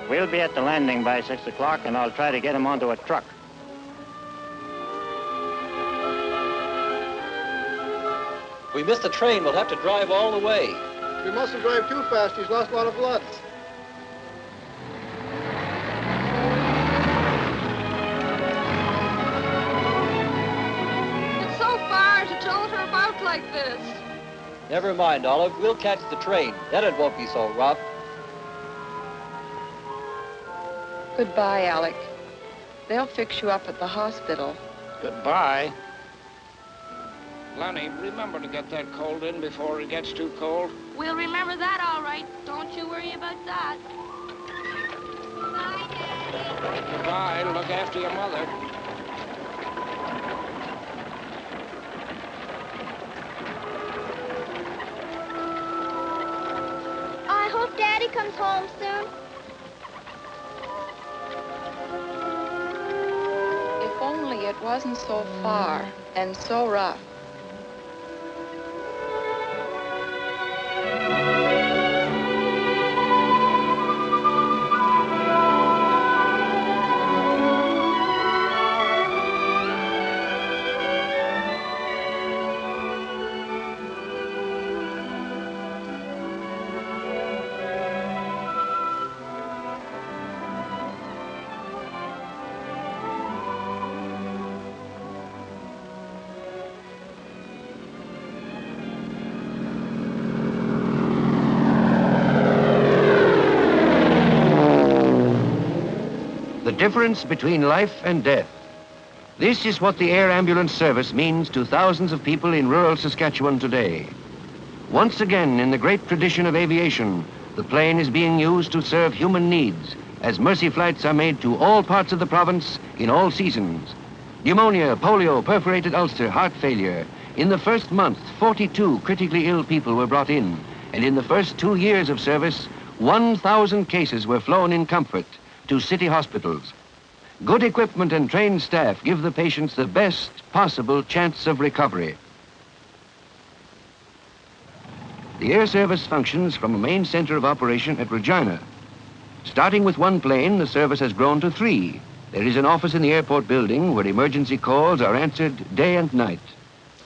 We'll be at the landing by 6 o'clock, and I'll try to get him onto a truck. If we miss the train, we'll have to drive all the way. We mustn't drive too fast. He's lost a lot of blood. It's so far to jolt her about like this. Never mind, Olive. We'll catch the train. Then it won't be so rough. Goodbye, Alec. They'll fix you up at the hospital. Goodbye. Lonnie, remember to get that cold in before it gets too cold. We'll remember that all right. Don't you worry about that. Bye, Daddy. Goodbye. Look after your mother. I hope Daddy comes home soon. If only it wasn't so far and so rough. The difference between life and death. This is what the air ambulance service means to thousands of people in rural Saskatchewan today. Once again, in the great tradition of aviation, the plane is being used to serve human needs, as mercy flights are made to all parts of the province in all seasons. Pneumonia, polio, perforated ulcer, heart failure. In the first month, 42 critically ill people were brought in, and in the first 2 years of service, 1,000 cases were flown in comfort to city hospitals. Good equipment and trained staff give the patients the best possible chance of recovery. The air service functions from a main center of operation at Regina. Starting with one plane, the service has grown to 3. There is an office in the airport building where emergency calls are answered day and night.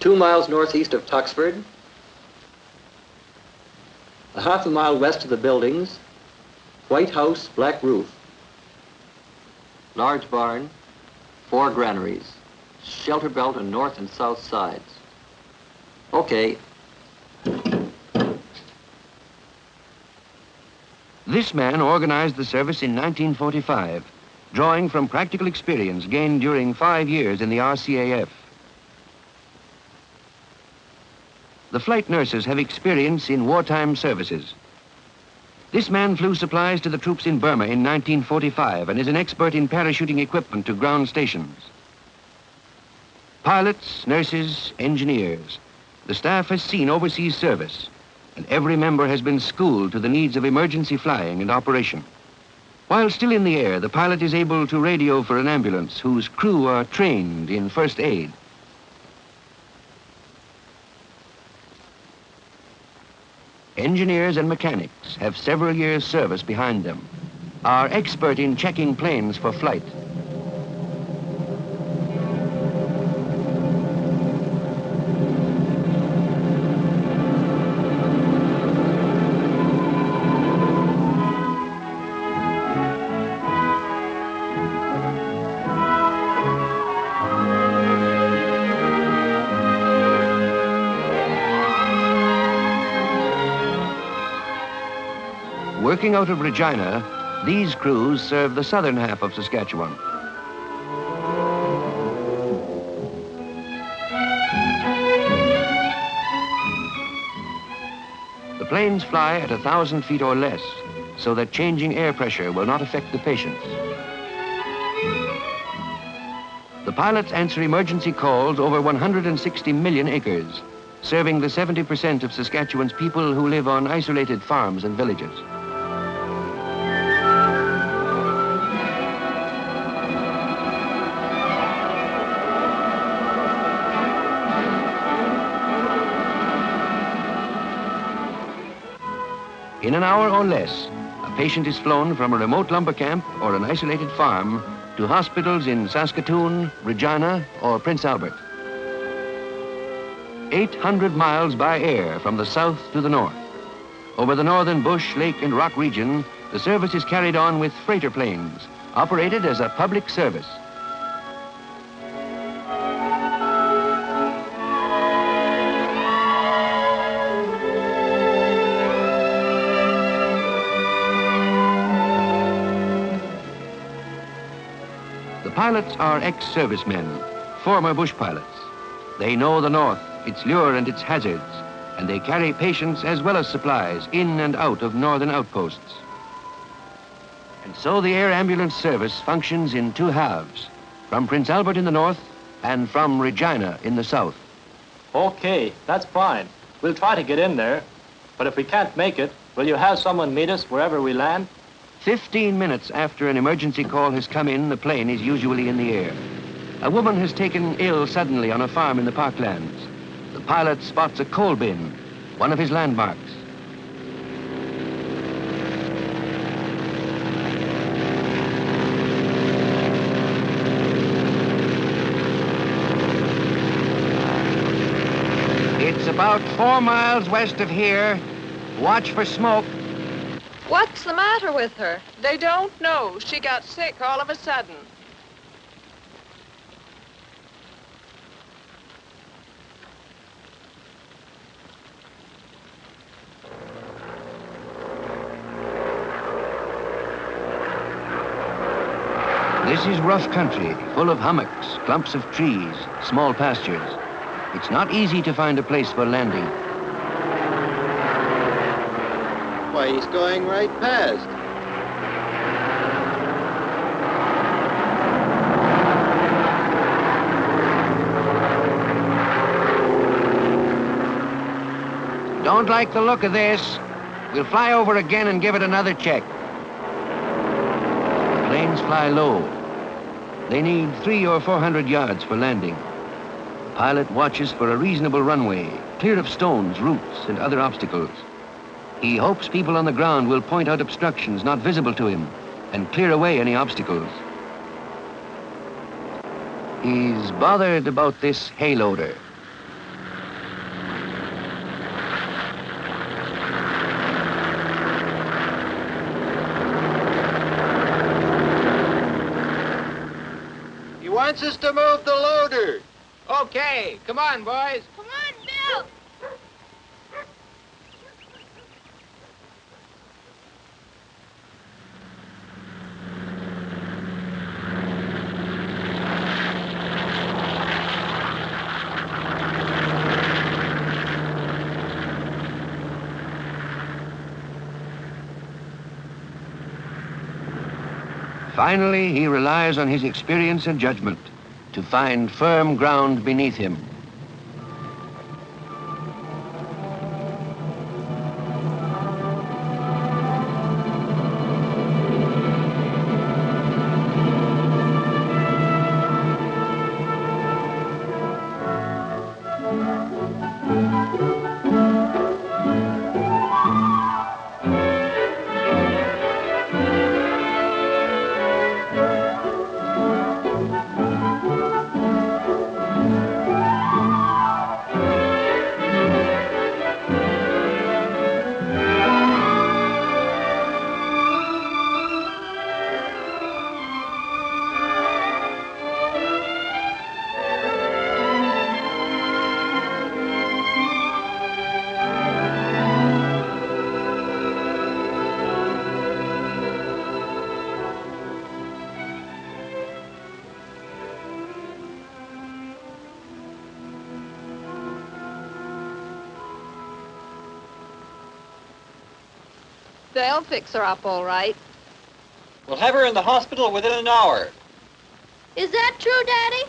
2 miles northeast of Tuxford. A half a mile west of the buildings. White house, black roof. Large barn, 4 granaries, shelter belt on north and south sides. Okay. This man organized the service in 1945, drawing from practical experience gained during 5 years in the RCAF. The flight nurses have experience in wartime services. This man flew supplies to the troops in Burma in 1945 and is an expert in parachuting equipment to ground stations. Pilots, nurses, engineers. The staff has seen overseas service, and every member has been schooled to the needs of emergency flying and operation. While still in the air, the pilot is able to radio for an ambulance whose crew are trained in first aid. Engineers and mechanics have several years' service behind them, are expert in checking planes for flight. Working out of Regina, these crews serve the southern half of Saskatchewan. The planes fly at 1,000 feet or less, so that changing air pressure will not affect the patients. The pilots answer emergency calls over 160 million acres, serving the 70% of Saskatchewan's people who live on isolated farms and villages. In an hour or less, a A patient is flown from a remote lumber camp or an isolated farm to hospitals in Saskatoon, Regina, or Prince Albert. 800 miles by air from the south to the north. Over the northern bush, lake, and rock region, the service is carried on with freighter planes, operated as a public service. The pilots are ex-servicemen, former bush pilots. They know the North, its lure and its hazards, and they carry patients as well as supplies in and out of northern outposts. And so the air ambulance service functions in two halves, from Prince Albert in the north and from Regina in the south. Okay, that's fine. We'll try to get in there, but if we can't make it, will you have someone meet us wherever we land? 15 minutes after an emergency call has come in, the plane is usually in the air. A woman has taken ill suddenly on a farm in the parklands. The pilot spots a coal bin, one of his landmarks. It's about 4 miles west of here. Watch for smoke. What's the matter with her? They don't know. She got sick all of a sudden. This is rough country, full of hummocks, clumps of trees, small pastures. It's not easy to find a place for landing. Why, he's going right past. Don't like the look of this. We'll fly over again and give it another check. Planes fly low. They need 300 or 400 yards for landing. The pilot watches for a reasonable runway, clear of stones, roots, and other obstacles. He hopes people on the ground will point out obstructions not visible to him and clear away any obstacles. He's bothered about this hayloader. He wants us to move the loader. Okay, come on, boys. Come on, Bill. Finally, he relies on his experience and judgment to find firm ground beneath him. They'll fix her up all right. We'll have her in the hospital within an hour. Is that true, Daddy?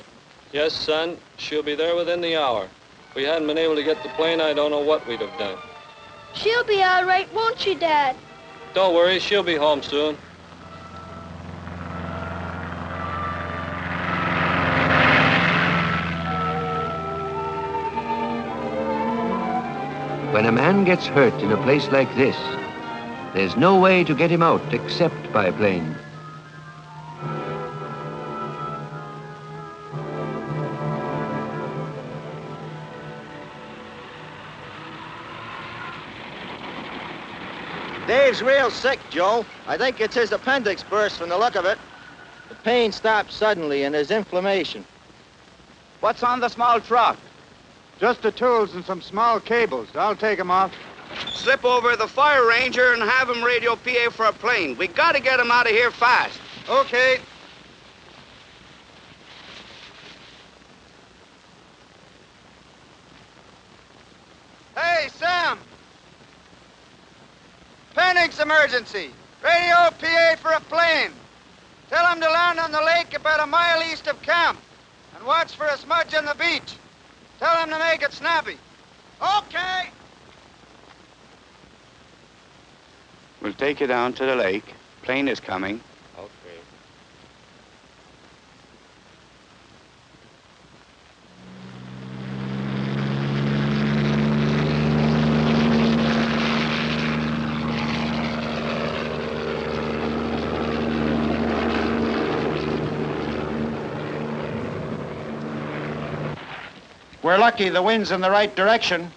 Yes, son. She'll be there within the hour. If we hadn't been able to get the plane, I don't know what we'd have done. She'll be all right, won't she, Dad? Don't worry, she'll be home soon. When a man gets hurt in a place like this, There's no way to get him out except by plane. Dave's real sick, Joe. I think it's his appendix burst from the look of it. The pain stopped suddenly and there's inflammation. What's on the small truck? Just the tools and some small cables. I'll take them off. Slip over the fire ranger and have him radio PA for a plane. We gotta get him out of here fast. Okay. Hey, Sam! Panics emergency. Radio PA for a plane. Tell him to land on the lake about a mile east of camp and watch for a smudge on the beach. Tell him to make it snappy. Okay. We'll take you down to the lake. Plane is coming. Okay. We're lucky the wind's in the right direction.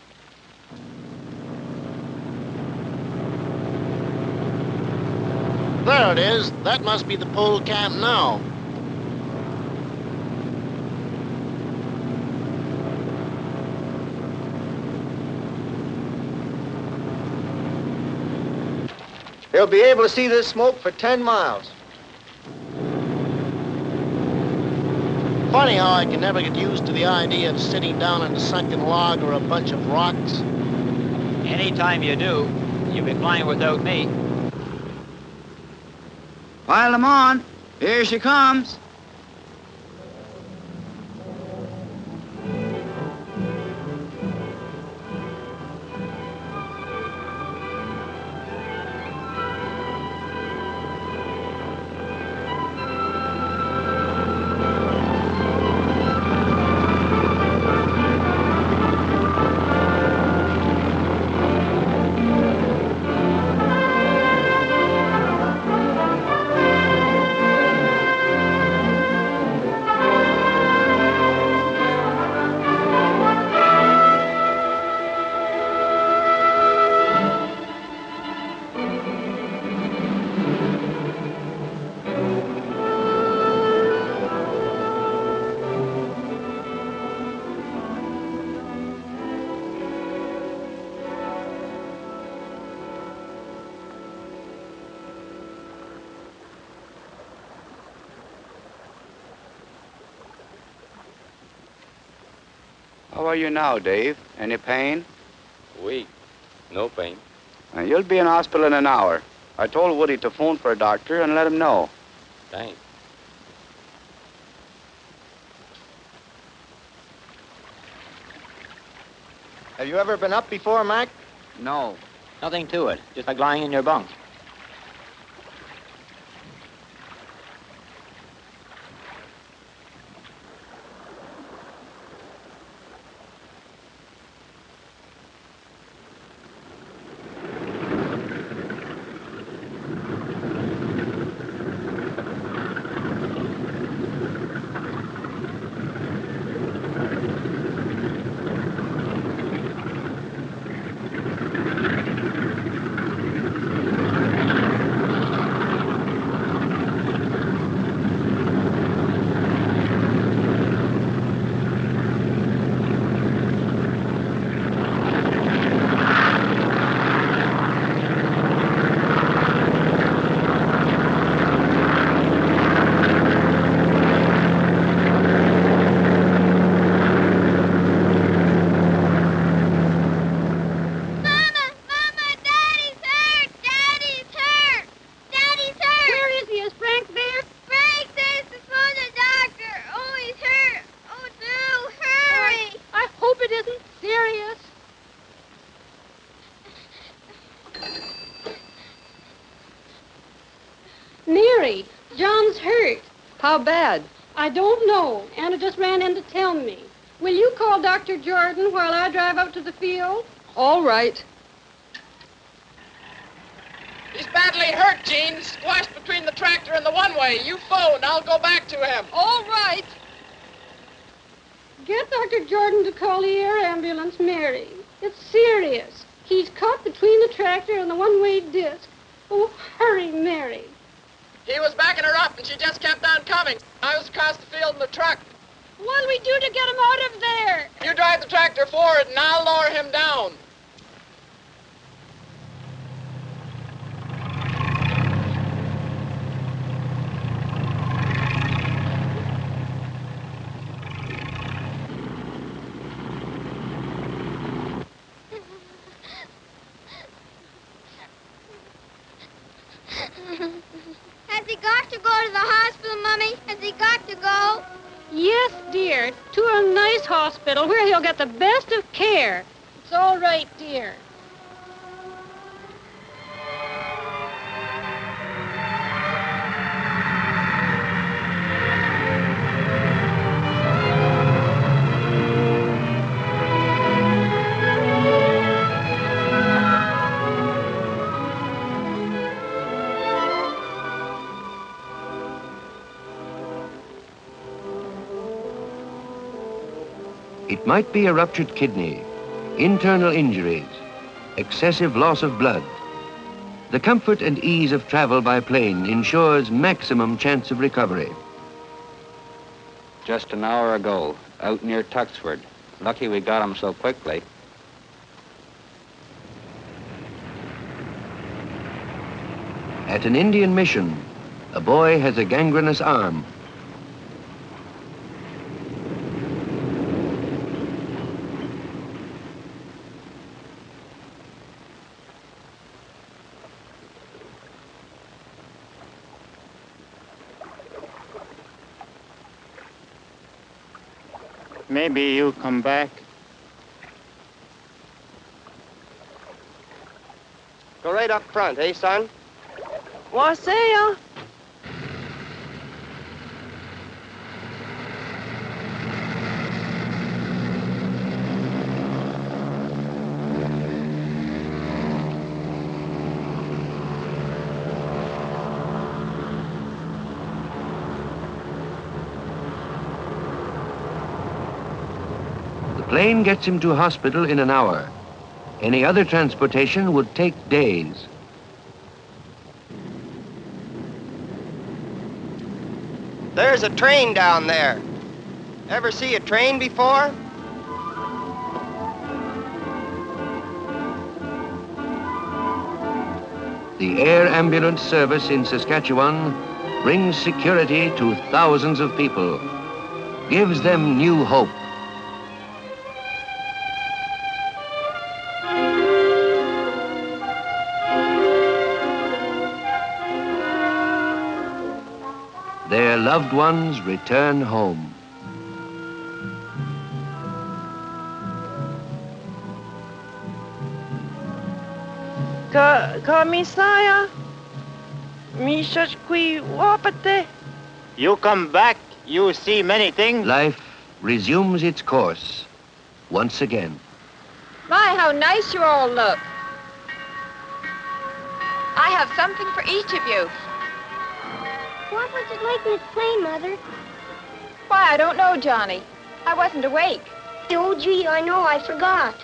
There it is. That must be the pole camp now. He'll be able to see this smoke for 10 miles. Funny how I can never get used to the idea of sitting down on a sunken log or a bunch of rocks. Anytime you do, you'll be flying without me. Pile them on. Here she comes. How are you now, Dave? Any pain? Weak. No pain. You'll be in hospital in an hour. I told Woody to phone for a doctor and let him know. Thanks. Have you ever been up before, Mac? No. Nothing to it. Just like lying in your bunk. Mary, John's hurt. How bad? I don't know. Anna just ran in to tell me. Will you call Dr. Jordan while I drive out to the field? All right. He's badly hurt, Gene. Squashed between the tractor and the one-way. You phone. I'll go back to him. All right. Get Dr. Jordan to call the air ambulance, Mary. It's serious. He's caught between the tractor and the one-way disc. Oh, hurry, Mary. He was backing her up, and she just kept on coming. I was across the field in the truck. What'll we do to get him out of there? You drive the tractor forward, and I'll lower him down. Has he got to go to the hospital, Mummy? Has he got to go? Yes, dear. To a nice hospital where he'll get the best of care. It's all right, dear. It might be a ruptured kidney, internal injuries, excessive loss of blood. The comfort and ease of travel by plane ensures maximum chance of recovery. Just an hour ago, out near Tuxford. Lucky we got him so quickly. At an Indian mission, a boy has a gangrenous arm. Maybe you come back. Go right up front, eh, son? Wassail. The plane gets him to hospital in an hour. Any other transportation would take days. There's a train down there. Ever see a train before? The air ambulance service in Saskatchewan brings security to thousands of people, gives them new hope. Their loved ones return home. Komisaya, Mishashkwi Wapate. You come back, you see many things. Life resumes its course once again. My, how nice you all look. I have something for each of you. What was it like in this plane, Mother? Why, I don't know, Johnny. I wasn't awake. Oh, gee, I know, I forgot.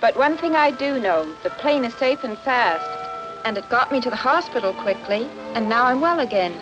But one thing I do know, the plane is safe and fast. And it got me to the hospital quickly, and now I'm well again.